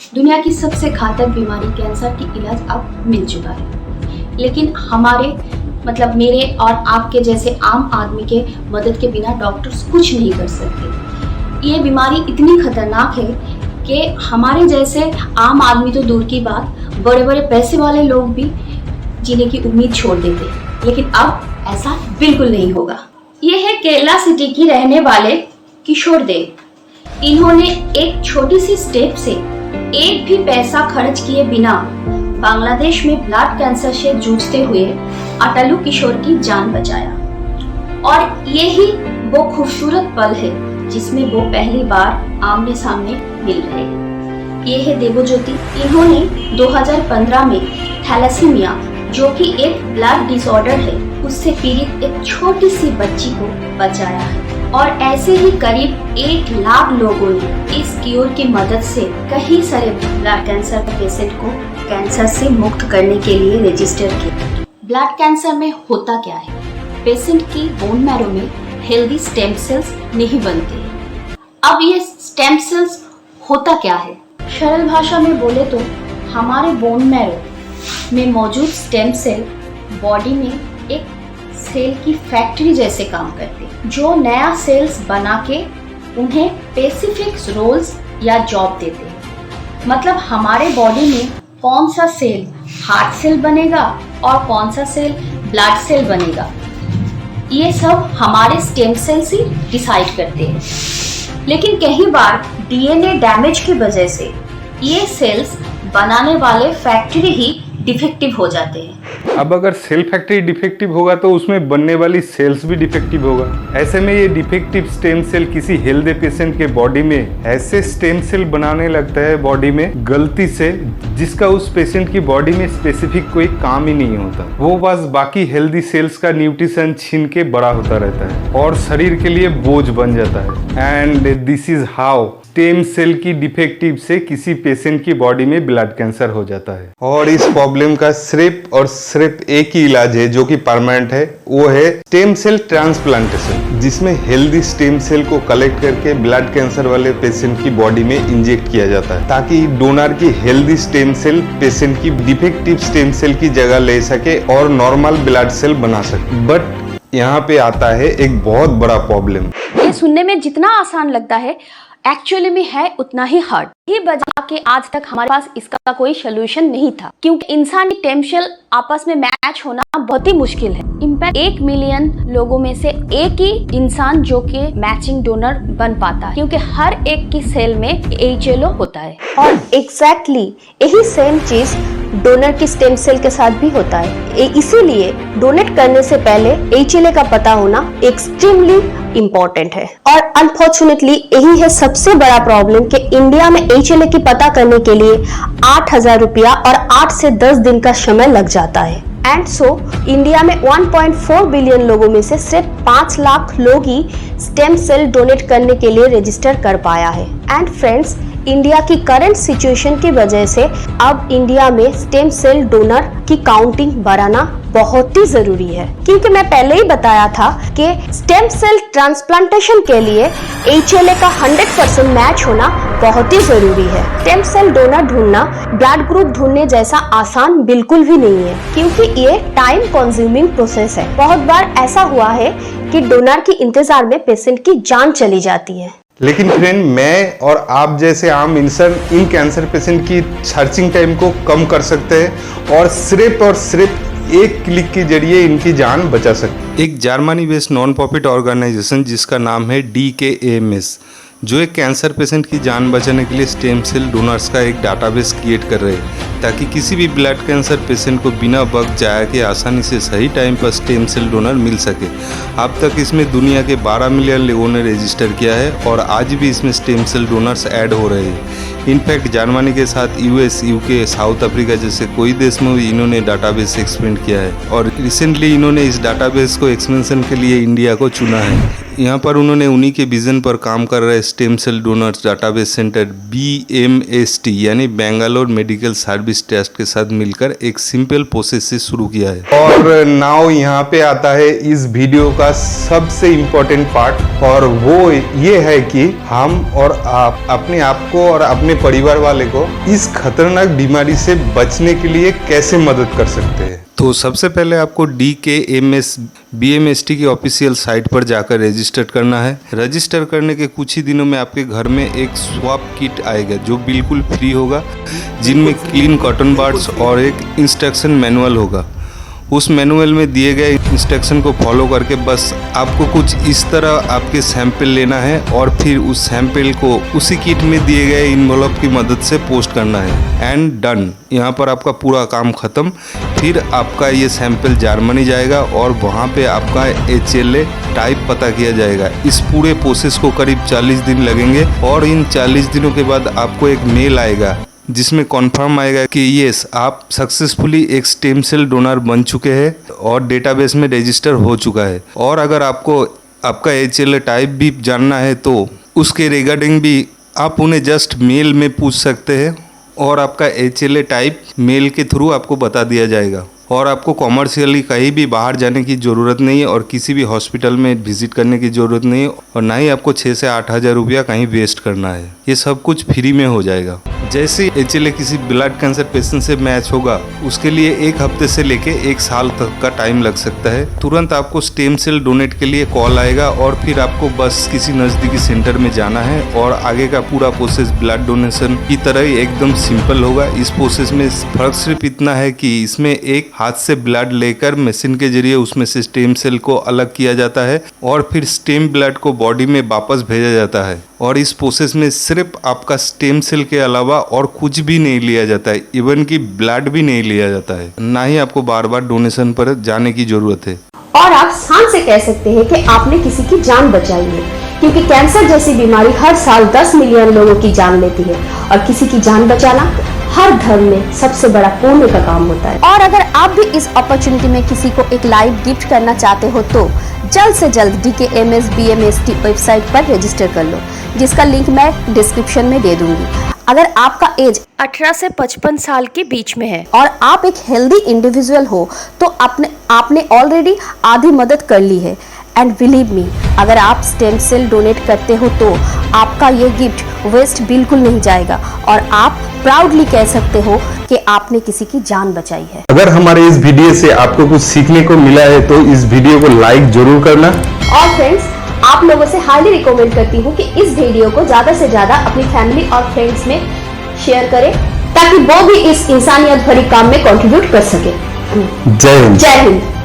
दुनिया की सबसे घातक बीमारी कैंसर की इलाज अब मिल चुका है, लेकिन हमारे मेरे और आपके जैसे आम आदमी के मदद के बिना डॉक्टर्स कुछ नहीं कर सकते। ये बीमारी इतनी खतरनाक है कि हमारे जैसे आम आदमी तो दूर की बात, बड़े बड़े पैसे वाले लोग भी जीने की उम्मीद छोड़ देते, लेकिन अब ऐसा बिल्कुल नहीं होगा। ये है केरला सिटी की रहने वाले किशोर देव। इन्होंने एक छोटी सी स्टेप से एक भी पैसा खर्च किए बिना बांग्लादेश में ब्लड कैंसर से जूझते हुए अटलू किशोर की जान बचाया। और यही वो खूबसूरत पल है जिसमें वो पहली बार आमने सामने मिल रहे हैं। ये है देवज्योति। इन्होंने 2015 में थैलेसीमिया, जो कि एक ब्लड डिसऑर्डर है, उससे पीड़ित एक छोटी सी बच्ची को बचाया है। और ऐसे ही करीब 1 लाख लोगों ने इस क्यूर की मदद से कई सारे ब्लड कैंसर पेशेंट को कैंसर से मुक्त करने के लिए रजिस्टर किया। ब्लड कैंसर में होता क्या है? पेशेंट की बोन मैरो में हेल्दी स्टेम सेल्स नहीं बनते। अब ये स्टेम सेल्स होता क्या है? सरल भाषा में बोले तो हमारे बोन मैरो में मौजूद स्टेम सेल बॉडी में एक सेल की फैक्ट्री जैसे काम करते हैं, जो नया सेल्स बना के उन्हें स्पेसिफिक रोल्स या जॉब देते हैं। मतलब हमारे बॉडी में कौन सा सेल हार्ट सेल बनेगा और कौन सा सेल ब्लड सेल बनेगा, ये सब हमारे स्टेम सेल्स ही डिसाइड करते हैं। लेकिन कई बार डीएनए डैमेज की वजह से ये सेल्स बनाने वाले फैक्ट्री ही डिफेक्टिव हो जाते हैं। अब अगर सेल फैक्ट्री डिफेक्टिव होगा तो उसमें बनने वाली सेल्स भी डिफेक्टिव होगा। ऐसे में ये डिफेक्टिव स्टेम सेल किसी हेल्दी पेशेंट के बॉडी में ऐसे स्टेम सेल बनाने लगता है बॉडी में गलती से, जिसका उस पेशेंट की बॉडी में स्पेसिफिक कोई काम ही नहीं होता। वो बस बाकी हेल्दी सेल्स का न्यूट्रिशन छीन के बड़ा होता रहता है और शरीर के लिए बोझ बन जाता है। And this is how stem cell की डिफेक्टिव से किसी पेशेंट की बॉडी में ब्लड कैंसर हो जाता है। और इस प्रॉब्लम का सिर्फ और सिर्फ एक ही इलाज है जो कि परमानेंट है, वो है स्टेम सेल ट्रांसप्लांटेशन, जिसमें हेल्दी स्टेम सेल को कलेक्ट करके ब्लड कैंसर वाले पेशेंट की बॉडी में इंजेक्ट किया जाता है, ताकि डोनर की हेल्दी स्टेम सेल पेशेंट की डिफेक्टिव स्टेम सेल की जगह ले सके और नॉर्मल ब्लड सेल बना सके। बट यहाँ पे आता है एक बहुत बड़ा प्रॉब्लम। ये सुनने में जितना आसान लगता है, एक्चुअली में है उतना ही हार्ड। ये वजह के आज तक हमारे पास इसका कोई सोल्यूशन नहीं था, क्योंकि इंसान की स्टेम सेल आपस में मैच होना बहुत ही मुश्किल है। इनफैक्ट 1 मिलियन लोगों में से एक ही इंसान जो कि मैचिंग डोनर बन पाता है, क्योंकि हर एक की सेल में HLO होता है। और एग्जैक्टली यही सेम चीज डोनर की स्टेम सेल के साथ भी होता है। इसीलिए डोनेट करने से पहले HLA का पता होना एक्सट्रीमली इम्पोर्टेंट है। और अनफॉर्चुनेटली यही है सबसे बड़ा प्रॉब्लम कि इंडिया में HLA की पता करने के लिए 8,000 रुपया और 8 से 10 दिन का समय लग जाता है। एंड सो इंडिया में 1.4 बिलियन लोगों में से सिर्फ 5 लाख लोग ही स्टेम सेल डोनेट करने के लिए रजिस्टर कर पाया है। एंड फ्रेंड्स, इंडिया की करंट सिचुएशन की वजह से अब इंडिया में स्टेम सेल डोनर की काउंटिंग बढ़ाना बहुत ही जरूरी है, क्योंकि मैं पहले ही बताया था कि स्टेम सेल ट्रांसप्लांटेशन के लिए HLA का 100% मैच होना बहुत ही जरूरी है। स्टेम सेल डोनर ढूंढना ब्लड ग्रुप ढूंढने जैसा आसान बिल्कुल भी नहीं है, क्योंकि ये टाइम कंज्यूमिंग प्रोसेस है। बहुत बार ऐसा हुआ है कि डोनर के इंतजार में पेशेंट की जान चली जाती है। लेकिन फ्रेंड, मैं और आप जैसे आम इंसान इन कैंसर पेशेंट की सर्चिंग टाइम को कम कर सकते हैं और सिर्फ एक क्लिक के जरिए इनकी जान बचा सकते। एक Germany based non profit organisation जिसका नाम है DKAMS, जो एक कैंसर पेशेंट की जान बचाने के लिए स्टेम सेल डोनर्स का एक डाटाबेस क्रिएट कर रहे हैं, ताकि किसी भी ब्लड कैंसर पेशेंट को बिना वक्त जाया के आसानी से सही टाइम पर स्टेम सेल डोनर मिल सके। अब तक इसमें दुनिया के 12 मिलियन लोगों ने रजिस्टर किया है और आज भी इसमें स्टेम सेल डोनर्स ऐड हो रहे हैं। इनफैक्ट जर्मनी के साथ US, UK, साउथ अफ्रीका जैसे कोई देश में भी इन्होंने डाटाबेस एक्सपेंड किया है और रिसेंटली इन्होंने इस डाटाबेस को एक्सपेंशन के लिए इंडिया को चुना है। यहाँ पर उन्होंने उन्हीं के विजन पर काम कर रहे stem cell donors database centre BMST यानी बेंगलोर मेडिकल सर्विस ट्रस्ट के साथ मिलकर एक सिंपल प्रोसेस से शुरू किया है। और नाउ यहाँ पे आता है इस वीडियो का सबसे इम्पोर्टेंट पार्ट, और वो ये है कि हम और आप अपने आप को और अपने परिवार वाले को इस खतरनाक बीमारी से बचने के लिए कैसे मदद कर सकते हैं। तो सबसे पहले आपको DKMS BMST की ऑफिशियल साइट पर जाकर रजिस्टर करना है। रजिस्टर करने के कुछ ही दिनों में आपके घर में एक स्वैप किट आएगा जो बिल्कुल फ्री होगा, जिनमें क्लीन कॉटन बड्स और एक इंस्ट्रक्शन मैनुअल होगा। उस मैनुअल में दिए गए इंस्ट्रक्शन को फॉलो करके बस आपको कुछ इस तरह आपके सैंपल लेना है और फिर उस सैंपल को उसी किट में दिए गए इन्वेलप की मदद से पोस्ट करना है एंड डन। यहाँ पर आपका पूरा काम ख़त्म। फिर आपका ये सैंपल जर्मनी जाएगा और वहाँ पे आपका HLA टाइप पता किया जाएगा। इस पूरे प्रोसेस को करीब 40 दिन लगेंगे और इन 40 दिनों के बाद आपको एक मेल आएगा जिसमें कॉन्फर्म आएगा कि यस आप सक्सेसफुली एक स्टेम सेल डोनर बन चुके हैं और डेटाबेस में रजिस्टर हो चुका है। और अगर आपको आपका HLA टाइप भी जानना है तो उसके रिगार्डिंग भी आप उन्हें जस्ट मेल में पूछ सकते हैं और आपका HLA टाइप मेल के थ्रू आपको बता दिया जाएगा। और आपको कॉमर्शियली कहीं भी बाहर जाने की ज़रूरत नहीं है और किसी भी हॉस्पिटल में विजिट करने की ज़रूरत नहीं है और ना ही आपको 6 से 8 हज़ार रुपया कहीं वेस्ट करना है। ये सब कुछ फ्री में हो जाएगा। जैसे HLA किसी ब्लड कैंसर पेशेंट से मैच होगा उसके लिए 1 हफ्ते से लेके 1 साल तक का टाइम लग सकता है। तुरंत आपको स्टेम सेल डोनेट के लिए कॉल आएगा और फिर आपको बस किसी नज़दीकी सेंटर में जाना है और आगे का पूरा प्रोसेस ब्लड डोनेशन की तरह ही एकदम सिंपल होगा। इस प्रोसेस में फर्क सिर्फ इतना है कि इसमें एक हाथ से ब्लड लेकर मशीन के जरिए उसमें से स्टेम सेल को अलग किया जाता है और फिर स्टेम ब्लड को बॉडी में वापस भेजा जाता है। और इस प्रोसेस में सिर्फ आपका स्टेम सेल के अलावा और कुछ भी नहीं लिया जाता है, इवन कि ब्लड भी नहीं लिया जाता है। ना ही आपको बार बार डोनेशन पर जाने की जरूरत है। और आप शान से कह सकते हैं कि आपने किसी की जान बचाई है, क्योंकि कैंसर जैसी बीमारी हर साल 10 मिलियन लोगों की जान लेती है और किसी की जान बचाना हर धर्म में सबसे बड़ा पुण्य का काम होता है। और अगर आप भी इस अपॉर्चुनिटी में किसी को एक लाइव गिफ्ट करना चाहते हो तो जल्द से जल्द DKMS BMST वेबसाइट पर रजिस्टर कर लो, जिसका लिंक मैं डिस्क्रिप्शन में दे दूंगी। अगर आपका एज 18 से 55 साल के बीच में है और आप एक हेल्दी इंडिविजुअल हो तो आपने ऑलरेडी आधी मदद कर ली है। एंड बिलीव मी, अगर आप स्टेम सेल डोनेट करते हो तो आपका ये गिफ्ट वेस्ट बिल्कुल नहीं जाएगा और आप प्राउडली कह सकते हो कि आपने किसी की जान बचाई है। अगर हमारे इस वीडियो से आपको कुछ सीखने को मिला है तो इस वीडियो को लाइक जरूर करना। और फ्रेंड्स, आप लोगों से हाईली रिकमेंड करती हूँ कि इस वीडियो को ज्यादा से ज्यादा अपनी फैमिली और फ्रेंड्स में शेयर करें ताकि वो भी इस इंसानियत भरी काम में कंट्रीब्यूट कर सके। जय हिंद। जय हिंद।